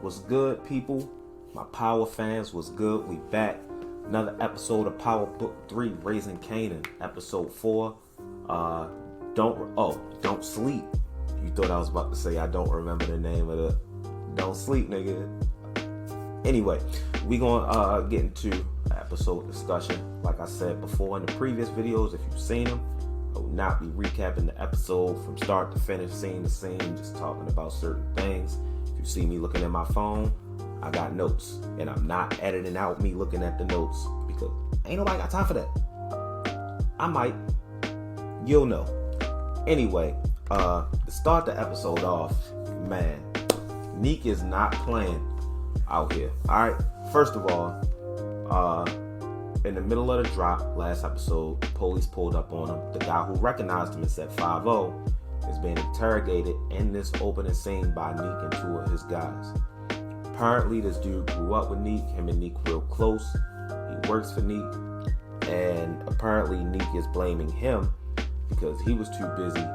What's good, people? My Power fans, what's good? We back. Another episode of Power Book 3, Raising Kanan, episode 4. Don't sleep. You thought I was about to say I don't remember the name of the Don't Sleep, nigga. Anyway, we gonna get into episode discussion. Like I said before in the previous videos, if you've seen them, I will not be recapping the episode from start to finish, scene to scene, just talking about certain things. If you see me looking at my phone, I got notes, and I'm not editing out me looking at the notes because ain't nobody got time for that. I might. You'll know. Anyway, to start the episode off, man, Neek is not playing out here. Alright, first of all, in the middle of the drop, last episode, police pulled up on him. The guy who recognized him and said 5-0 is being interrogated in this opening scene by Neek and two of his guys. Apparently, this dude grew up with Neek. Him and Neek real close. He works for Neek. And apparently, Neek is blaming him because he was too busy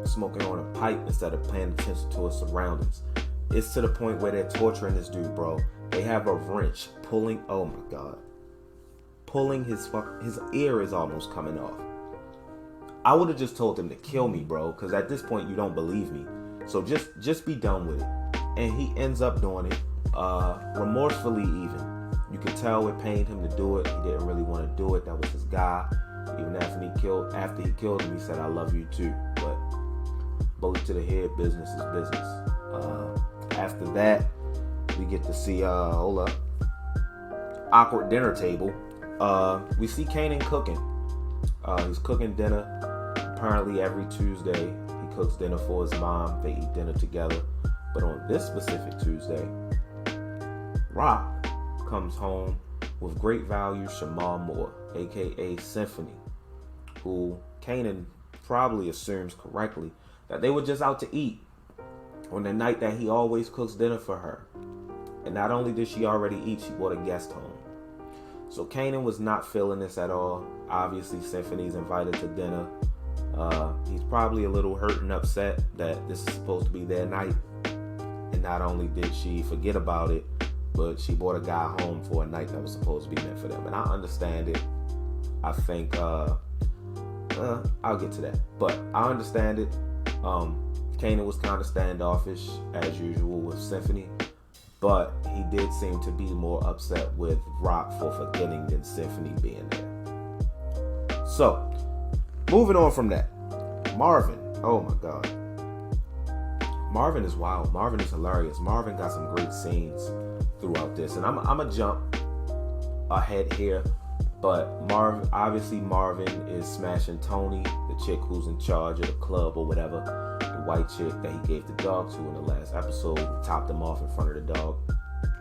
smoking on a pipe instead of paying attention to his surroundings. It's to the point where they're torturing this dude, bro. They have a wrench pulling, oh my God, pulling his ear is almost coming off. I would have just told him to kill me, bro, because at this point you don't believe me. So just be done with it. And he ends up doing it, remorsefully even. You could tell it pained him to do it. He didn't really want to do it. That was his guy. Even after he killed him, he said, "I love you too." But bullet to the head, business is business. After that, we get to see, awkward dinner table. We see Kanan cooking. He's cooking dinner. Apparently every Tuesday, he cooks dinner for his mom. They eat dinner together. But on this specific Tuesday, Rock comes home with great value Shamar Moore, aka Symphony, who Kanan probably assumes correctly that they were just out to eat on the night that he always cooks dinner for her. And not only did she already eat, she brought a guest home. So Kanan was not feeling this at all. Obviously, Symphony's invited to dinner. He's probably a little hurt and upset that this is supposed to be their night. And not only did she forget about it, but she brought a guy home for a night that was supposed to be meant for them. And I understand it. I think, I'll get to that. But I understand it. Kanan was kind of standoffish, as usual, with Symphony. But he did seem to be more upset with Rock for forgetting than Symphony being there. So, moving on from that. Marvin. Oh my God. Marvin is wild. Marvin is hilarious. Marvin got some great scenes throughout this. And I'm going to jump ahead here. But Marvin is smashing Tony, the chick who's in charge of the club or whatever. The white chick that he gave the dog to in the last episode. He topped him off in front of the dog.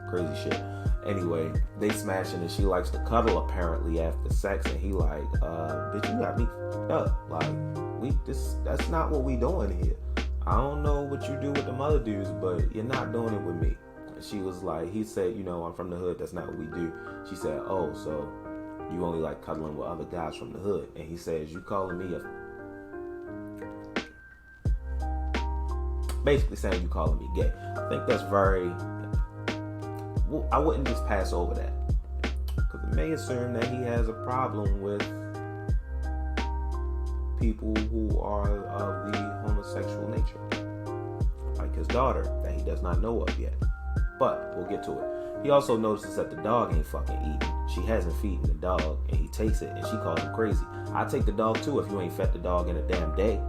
Crazy shit. Anyway, they smashing and she likes to cuddle apparently after sex. And he like, bitch, you got me fucked up. Like, that's not what we doing here. I don't know what you do with the other dudes, but you're not doing it with me. And she was like, he said, I'm from the hood. That's not what we do. She said, oh, so you only like cuddling with other guys from the hood. And he says, you calling me basically saying you calling me gay. I think that's I wouldn't just pass over that. Because it may assume that he has a problem with people who are of the homosexual nature. Like his daughter, that he does not know of yet. But we'll get to it. He also notices that the dog ain't fucking eating. She hasn't feeding the dog, and he takes it, and she calls him crazy. I'd take the dog too if you ain't fed the dog in a damn day.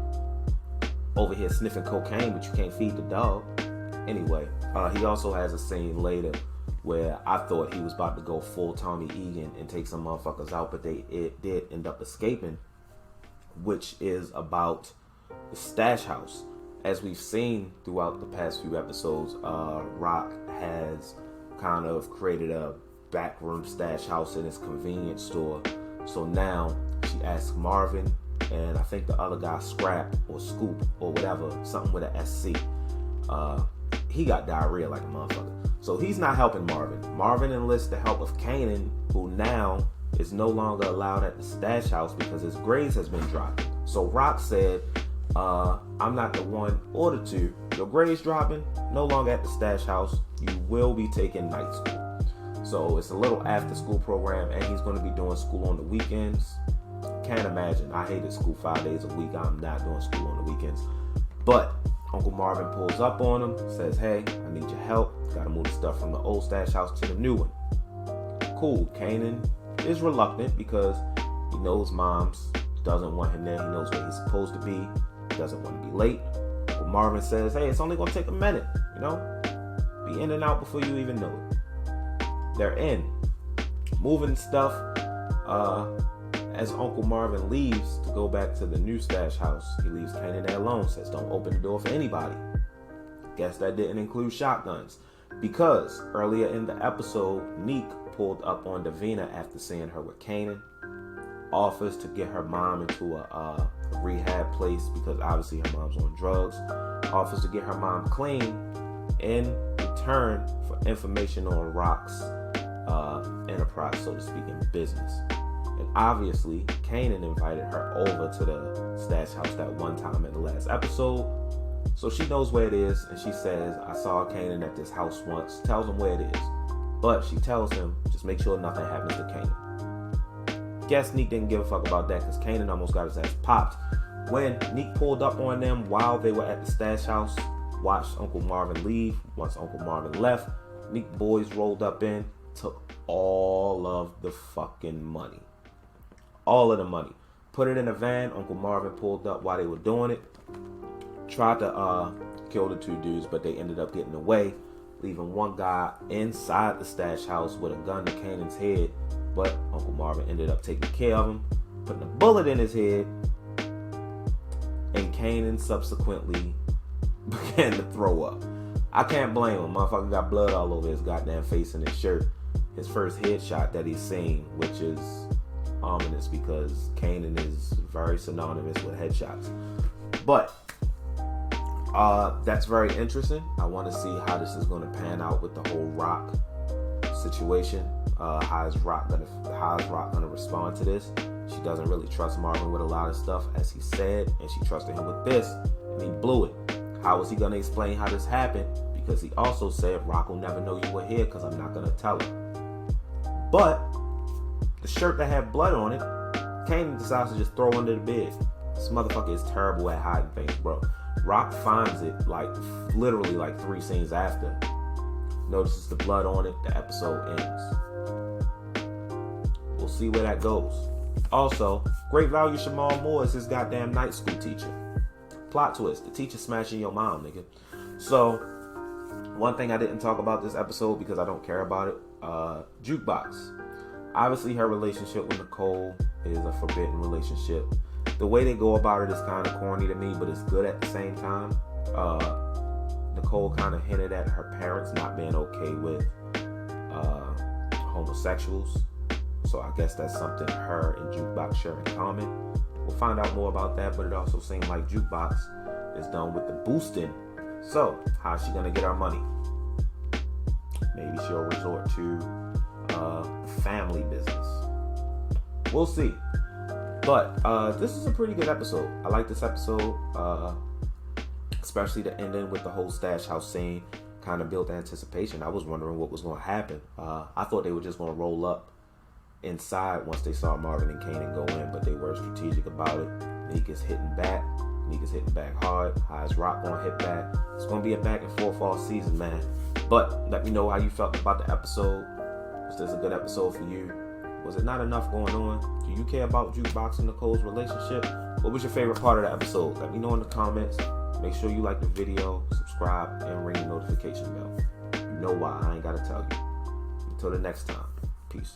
Over here sniffing cocaine, but you can't feed the dog. Anyway, he also has a scene later where I thought he was about to go full Tommy Egan and take some motherfuckers out, but it did end up escaping, which is about the stash house. As we've seen throughout the past few episodes, Rock has kind of created a backroom stash house in his convenience store. So now she asks Marvin and I think the other guy, Scrap or Scoop or whatever, something with an SC. He got diarrhea like a motherfucker. So he's not helping Marvin. Marvin enlists the help of Kanan, who now is no longer allowed at the stash house because his grades has been dropped. So Rock said, I'm not the one ordered to. Your grades dropping, no longer at the stash house. you will be taking night school. So it's a little after school program, and he's going to be doing school on the weekends. Can't imagine. I hated school 5 days a week. I'm not doing school on the weekends. But Uncle Marvin pulls up on him, says, hey, I need your help. Got to move the stuff from the old stash house to the new one. Cool. Kanan is reluctant because he knows Mom's doesn't want him there. He knows where he's supposed to be. He doesn't want to be late. Uncle Marvin says, hey, it's only going to take a minute. Be in and out before you even know it. They're in. Moving stuff. As Uncle Marvin leaves to go back to the new stash house, he leaves Kanan there alone, says don't open the door for anybody. Guess that didn't include shotguns, because earlier in the episode, Neek pulled up on Davina after seeing her with Kanan, offers to get her mom into a rehab place because obviously her mom's on drugs, offers to get her mom clean in return for information on Rock's enterprise, so to speak, in business. And obviously, Kanan invited her over to the stash house that one time in the last episode. So she knows where it is, and she says, I saw Kanan at this house once. Tells him where it is. But she tells him, just make sure nothing happens to Kanan. Guess Neek didn't give a fuck about that because Kanan almost got his ass popped. When Neek pulled up on them while they were at the stash house, watched Uncle Marvin leave. Once Uncle Marvin left, Neek boys rolled up in, took all of the fucking money. All of the money. Put it in a van. Uncle Marvin pulled up while they were doing it. Tried to kill the two dudes, but they ended up getting away, leaving one guy inside the stash house with a gun to Kanan's head. But Uncle Marvin ended up taking care of him, putting a bullet in his head, and Kanan subsequently began to throw up. I can't blame him. Motherfucker got blood all over his goddamn face and his shirt. His first headshot that he's seen, which is ominous because Kanan is very synonymous with headshots. But that's very interesting. I want to see how this is going to pan out with the whole Rock situation. How is Rock gonna respond to this? She doesn't really trust Marvin with a lot of stuff, as he said, and she trusted him with this, and he blew it. How is he gonna explain how this happened? Because he also said Rock will never know you were here because I'm not gonna tell her. But the shirt that had blood on it, Kanan decides to just throw under the bed. This motherfucker is terrible at hiding things, bro. Rock finds it literally 3 scenes after. Notices the blood on it. The episode ends. We'll see where that goes. Also, Great Value Shamal Moore is his goddamn night school teacher. Plot twist: the teacher smashing your mom, nigga. So, one thing I didn't talk about this episode because I don't care about it. Jukebox. Obviously, her relationship with Nicole is a forbidden relationship. The way they go about it is kind of corny to me, but it's good at the same time. Nicole kind of hinted at her parents not being okay with homosexuals. So I guess that's something her and Jukebox share in common. We'll find out more about that, but it also seems like Jukebox is done with the boosting. So, how's she going to get our money? Maybe she'll resort to family business. We'll see. But this is a pretty good episode. I like this episode, especially the ending with the whole stash house scene. Kind of built anticipation. I was wondering what was going to happen. I thought they were just going to roll up inside once they saw Marvin and Kanan go in, but they were strategic about it. Neek is hitting back. Neek is hitting back hard. How is Rock going to hit back? It's going to be a back and forth all season, man. But let me know how you felt about the episode. Was this a good episode for you? Was it not enough going on? Do you care about Jukebox and Nicole's relationship? What was your favorite part of the episode? Let me know in the comments. Make sure you like the video, subscribe, and ring the notification bell. You know why. I ain't got to tell you. Until the next time. Peace.